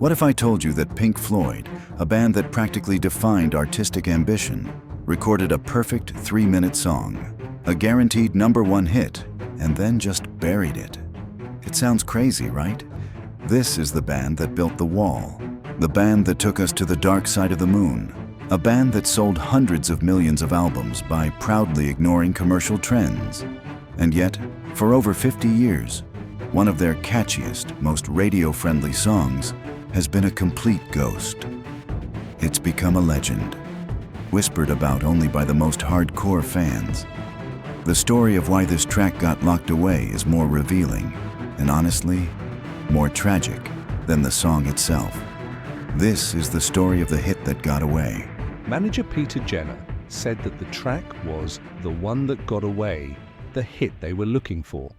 What if I told you that Pink Floyd, a band that practically defined artistic ambition, recorded a perfect 3-minute song, a guaranteed #1 hit, and then just buried it? It sounds crazy, right? This is the band that built the wall, the band that took us to the dark side of the moon, a band that sold hundreds of millions of albums by proudly ignoring commercial trends. And yet, for over 50 years, one of their catchiest, most radio-friendly songs has been a complete ghost. It's become a legend, whispered about only by the most hardcore fans. The story of why this track got locked away is more revealing, and honestly, more tragic than the song itself. This is the story of the hit that got away. Manager Peter Jenner said that the track was the one that got away, the hit they were looking for.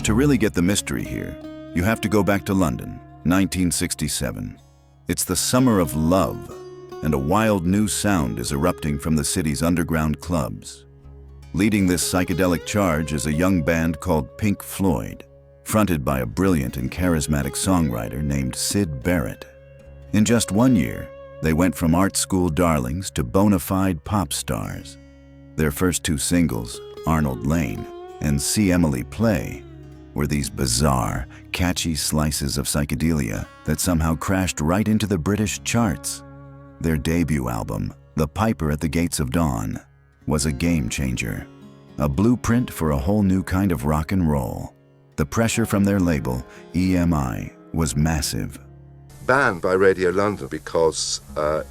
To really get the mystery here, you have to go back to London, 1967. It's the summer of love, and a wild new sound is erupting from the city's underground clubs. Leading this psychedelic charge is a young band called Pink Floyd, fronted by a brilliant and charismatic songwriter named Syd Barrett. In just 1 year, they went from art school darlings to bona fide pop stars. Their first 2 singles, Arnold Lane and See Emily Play, were these bizarre, catchy slices of psychedelia that somehow crashed right into the British charts. Their debut album, The Piper at the Gates of Dawn, was a game changer, a blueprint for a whole new kind of rock and roll. The pressure from their label, EMI, was massive. Banned by Radio London because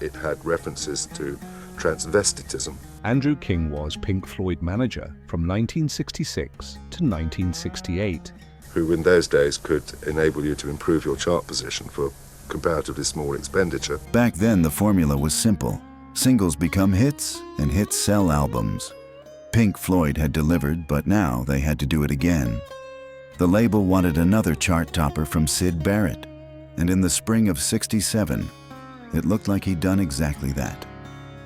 it had references to transvestitism. Andrew King was Pink Floyd manager from 1966 to 1968. Who in those days could enable you to improve your chart position for comparatively small expenditure. Back then, the formula was simple. Singles become hits, and hits sell albums. Pink Floyd had delivered, but now they had to do it again. The label wanted another chart topper from Syd Barrett, and in the spring of '67, it looked like he'd done exactly that.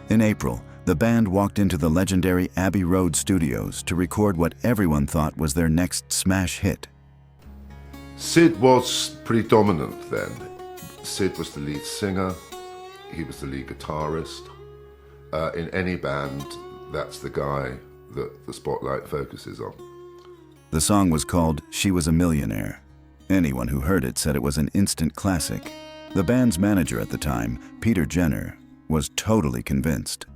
In April, the band walked into the legendary Abbey Road studios to record what everyone thought was their next smash hit. Syd was pretty dominant then. Syd was the lead singer, he was the lead guitarist. In any band, that's the guy that the spotlight focuses on. The song was called She Was a Millionaire. Anyone who heard it said it was an instant classic. The band's manager at the time, Peter Jenner, was totally convinced.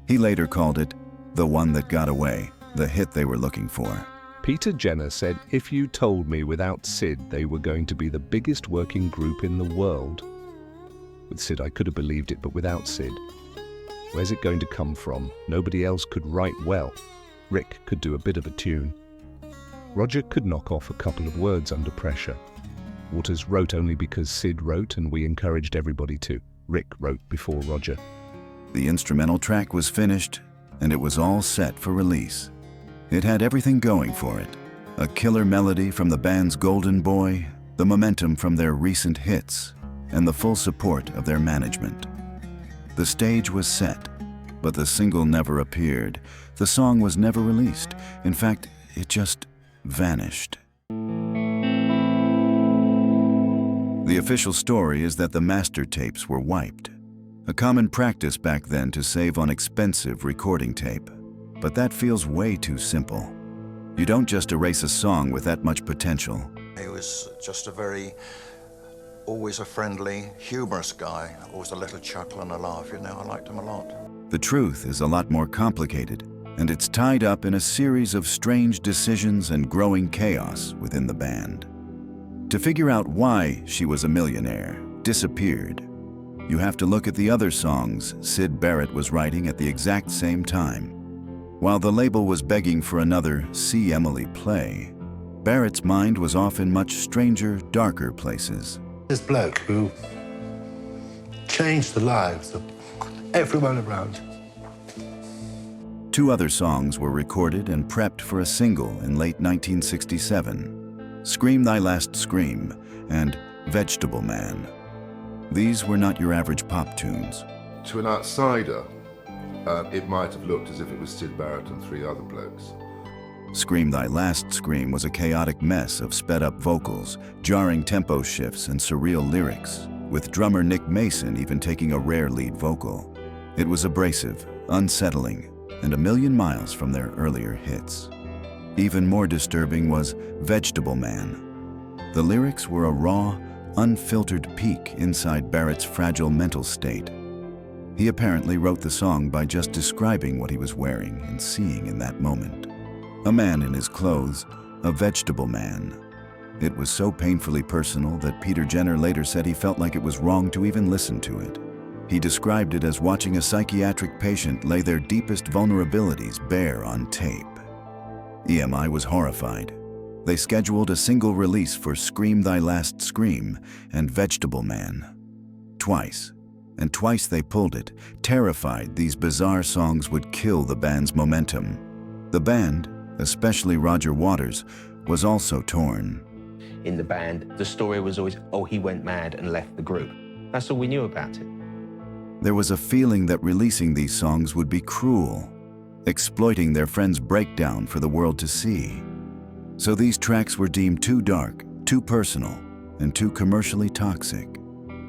He later called it the one that got away, the hit they were looking for. Peter Jenner said, "If you told me without Syd they were going to be the biggest working group in the world." With Syd I could have believed it, but without Syd, where's it going to come from? Nobody else could write well. Rick could do a bit of a tune. Roger could knock off a couple of words under pressure. Waters wrote only because Syd wrote and we encouraged everybody to. Rick wrote before Roger. The instrumental track was finished, and it was all set for release. It had everything going for it. A killer melody from the band's golden boy, the momentum from their recent hits, and the full support of their management. The stage was set, but the single never appeared. The song was never released. In fact, it just vanished. The official story is that the master tapes were wiped, a common practice back then to save on expensive recording tape. But that feels way too simple. You don't just erase a song with that much potential. He was just always a friendly, humorous guy, always a little chuckle and a laugh, you know, I liked him a lot. The truth is a lot more complicated, and it's tied up in a series of strange decisions and growing chaos within the band. To figure out why She Was a Millionaire disappeared, you have to look at the other songs Syd Barrett was writing at the exact same time. While the label was begging for another See Emily Play, Barrett's mind was off in much stranger, darker places. This bloke who changed the lives of everyone around. 2 other songs were recorded and prepped for a single in late 1967. Scream Thy Last Scream and Vegetable Man. These were not your average pop tunes. To an outsider, it might have looked as if it was Syd Barrett and 3 other blokes. Scream Thy Last Scream was a chaotic mess of sped-up vocals, jarring tempo shifts, and surreal lyrics, with drummer Nick Mason even taking a rare lead vocal. It was abrasive, unsettling, and a million miles from their earlier hits. Even more disturbing was Vegetable Man. The lyrics were a raw, unfiltered peek inside Barrett's fragile mental state. He apparently wrote the song by just describing what he was wearing and seeing in that moment. A man in his clothes, a vegetable man. It was so painfully personal that Peter Jenner later said he felt like it was wrong to even listen to it. He described it as watching a psychiatric patient lay their deepest vulnerabilities bare on tape. EMI was horrified. They scheduled a single release for Scream Thy Last Scream and Vegetable Man. Twice, and twice they pulled it, terrified these bizarre songs would kill the band's momentum. The band, especially Roger Waters, was also torn. In the band, the story was always, oh, he went mad and left the group. That's all we knew about it. There was a feeling that releasing these songs would be cruel, exploiting their friend's breakdown for the world to see. So these tracks were deemed too dark, too personal, and too commercially toxic.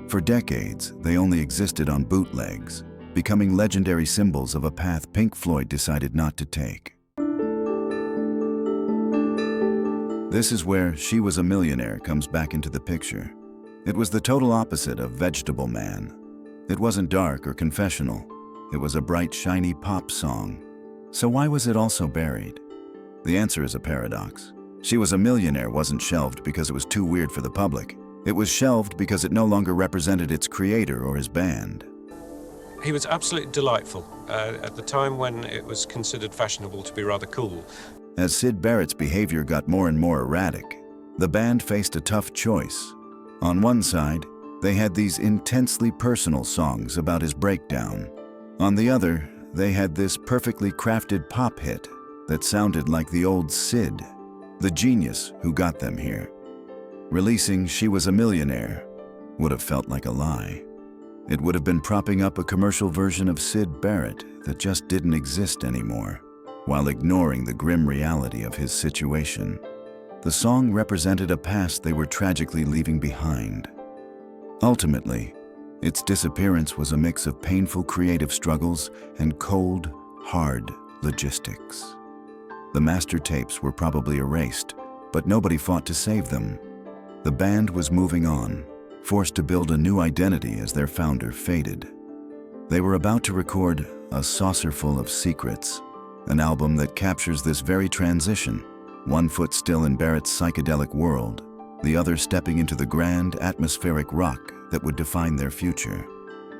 For decades, they only existed on bootlegs, becoming legendary symbols of a path Pink Floyd decided not to take. This is where She Was a Millionaire comes back into the picture. It was the total opposite of Vegetable Man. It wasn't dark or confessional. It was a bright, shiny pop song. So why was it also buried? The answer is a paradox. She Was a Millionaire wasn't shelved because it was too weird for the public. It was shelved because it no longer represented its creator or his band. He was absolutely delightful at the time when it was considered fashionable to be rather cool. As Syd Barrett's behavior got more and more erratic, the band faced a tough choice. On one side, they had these intensely personal songs about his breakdown. On the other, they had this perfectly crafted pop hit that sounded like the old Syd, the genius who got them here. Releasing She Was a Millionaire would have felt like a lie. It would have been propping up a commercial version of Syd Barrett that just didn't exist anymore, while ignoring the grim reality of his situation. The song represented a past they were tragically leaving behind. Ultimately, its disappearance was a mix of painful creative struggles and cold, hard logistics. The master tapes were probably erased, but nobody fought to save them. The band was moving on, forced to build a new identity as their founder faded. They were about to record A Saucerful of Secrets, an album that captures this very transition, one foot still in Barrett's psychedelic world, the other stepping into the grand, atmospheric rock that would define their future.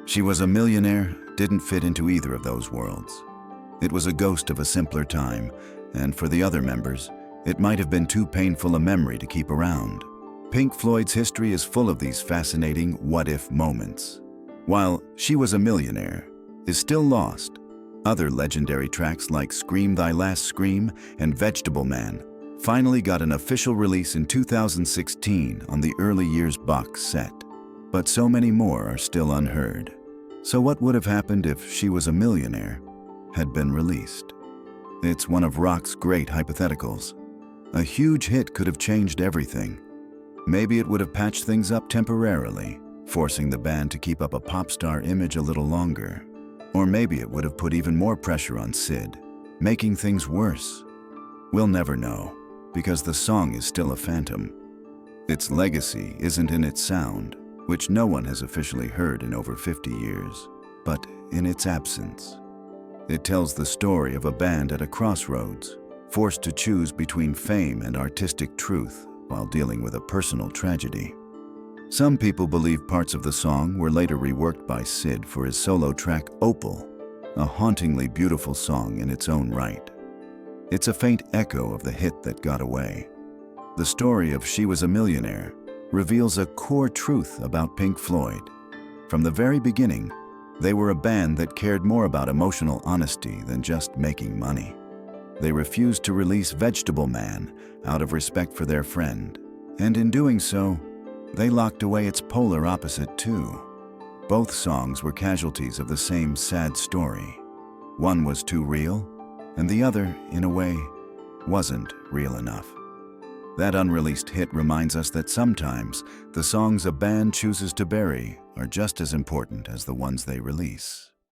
She Was a Millionaire didn't fit into either of those worlds. It was a ghost of a simpler time, and for the other members, it might have been too painful a memory to keep around. Pink Floyd's history is full of these fascinating what-if moments. While She Was a Millionaire is still lost, other legendary tracks like Scream Thy Last Scream and Vegetable Man finally got an official release in 2016 on the Early Years box set. But so many more are still unheard. So what would have happened if She Was a Millionaire had been released? It's one of rock's great hypotheticals. A huge hit could have changed everything. Maybe it would have patched things up temporarily, forcing the band to keep up a pop star image a little longer. Or maybe it would have put even more pressure on Syd, making things worse. We'll never know, because the song is still a phantom. Its legacy isn't in its sound, which no one has officially heard in over 50 years, but in its absence. It tells the story of a band at a crossroads, forced to choose between fame and artistic truth while dealing with a personal tragedy. Some people believe parts of the song were later reworked by Syd for his solo track Opal, a hauntingly beautiful song in its own right. It's a faint echo of the hit that got away. The story of She Was a Millionaire reveals a core truth about Pink Floyd. From the very beginning, they were a band that cared more about emotional honesty than just making money. They refused to release Vegetable Man out of respect for their friend, and in doing so, they locked away its polar opposite too. Both songs were casualties of the same sad story. One was too real, and the other, in a way, wasn't real enough. That unreleased hit reminds us that sometimes the songs a band chooses to bury are just as important as the ones they release.